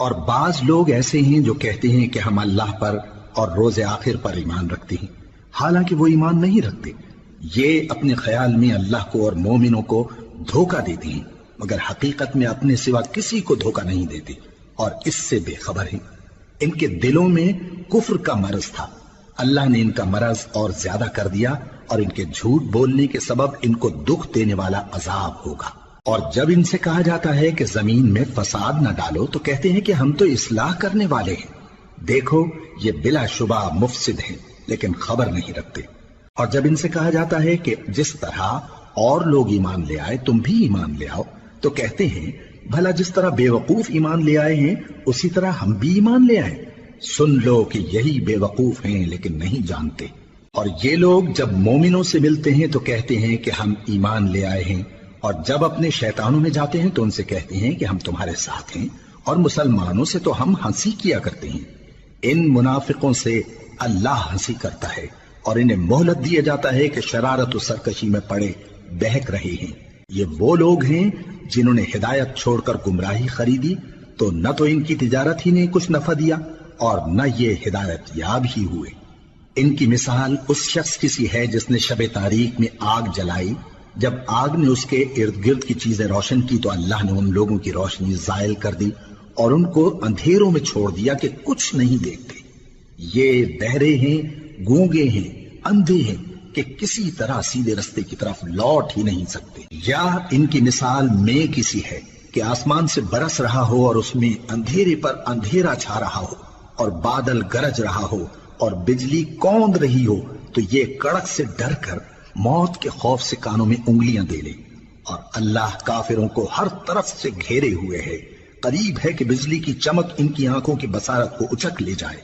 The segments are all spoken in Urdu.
اور بعض لوگ ایسے ہیں جو کہتے ہیں کہ ہم اللہ پر اور روز آخر پر ایمان رکھتے ہیں، حالانکہ وہ ایمان نہیں رکھتے۔ یہ اپنے خیال میں اللہ کو اور مومنوں کو دھوکہ دیتے ہیں، مگر حقیقت میں اپنے سوا کسی کو دھوکہ نہیں دیتے اور اس سے بے خبر ہیں۔ ان کے دلوں میں کفر کا مرض تھا، اللہ نے ان کا مرض اور زیادہ کر دیا، اور ان کے جھوٹ بولنے کے سبب ان کو دکھ دینے والا عذاب ہوگا۔ اور جب ان سے کہا جاتا ہے کہ زمین میں فساد نہ ڈالو تو کہتے ہیں کہ ہم تو اصلاح کرنے والے ہیں۔ دیکھو یہ بلا شبہ مفسد ہیں لیکن خبر نہیں رکھتے۔ اور جب ان سے کہا جاتا ہے کہ جس طرح اور لوگ ایمان لے آئے تم بھی ایمان لے آؤ تو کہتے ہیں بھلا جس طرح بے وقوف ایمان لے آئے ہیں اسی طرح ہم بھی ایمان لے آئے۔ سن لو کہ یہی بے وقوف ہیں لیکن نہیں جانتے۔ اور یہ لوگ جب مومنوں سے ملتے ہیں تو کہتے ہیں کہ ہم ایمان لے آئے ہیں، اور جب اپنے شیطانوں میں جاتے ہیں تو ان سے کہتے ہیں کہ ہم تمہارے ساتھ ہیں، اور مسلمانوں سے تو ہم ہنسی کیا کرتے ہیں۔ ان منافقوں سے اللہ ہنسی کرتا ہے اور انہیں مہلت دیا جاتا ہے کہ شرارت و سرکشی میں پڑے بہک رہے ہیں۔ یہ وہ لوگ ہیں جنہوں نے ہدایت چھوڑ کر گمراہی خریدی، تو نہ تو ان کی تجارت ہی نے کچھ نفع دیا اور نہ یہ ہدایت یاب ہی ہوئے۔ ان کی مثال اس شخص کی سی ہے جس نے شب تاریک میں آگ جلائی، جب آگ نے اس کے ارد گرد کی چیزیں روشن کی تو اللہ نے ان لوگوں کی روشنی زائل کر دی اور ان کو اندھیروں میں چھوڑ دیا کہ کچھ نہیں دیکھتے۔ یہ بہرے ہیں، گونگے ہیں، اندھے ہیں کہ کسی طرح سیدھے رستے کی طرف لوٹ ہی نہیں سکتے۔ یا ان کی مثال میں کسی ہے کہ آسمان سے برس رہا ہو اور اس میں اندھیرے پر اندھیرا چھا رہا ہو اور بادل گرج رہا ہو اور بجلی کوند رہی ہو، تو یہ کڑک سے ڈر کر موت کے خوف سے کانوں میں انگلیاں دے لے۔ اور اللہ کافروں کو ہر طرف سے گھیرے ہوئے ہے، قریب ہے کہ بجلی کی چمک ان کی آنکھوں کی بصارت کو اچک لے جائے۔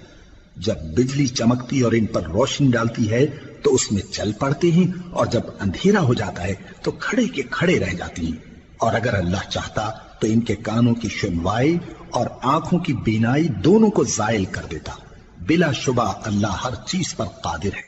جب بجلی چمکتی اور ان پر روشنی ڈالتی ہے تو اس میں چل پڑتے ہیں، اور جب اندھیرا ہو جاتا ہے تو کھڑے کے کھڑے رہ جاتی ہیں۔ اور اگر اللہ چاہتا تو ان کے کانوں کی سنوائی اور آنکھوں کی بینائی دونوں کو زائل کر دیتا۔ بلا شبہ اللہ ہر چیز پر قادر ہے۔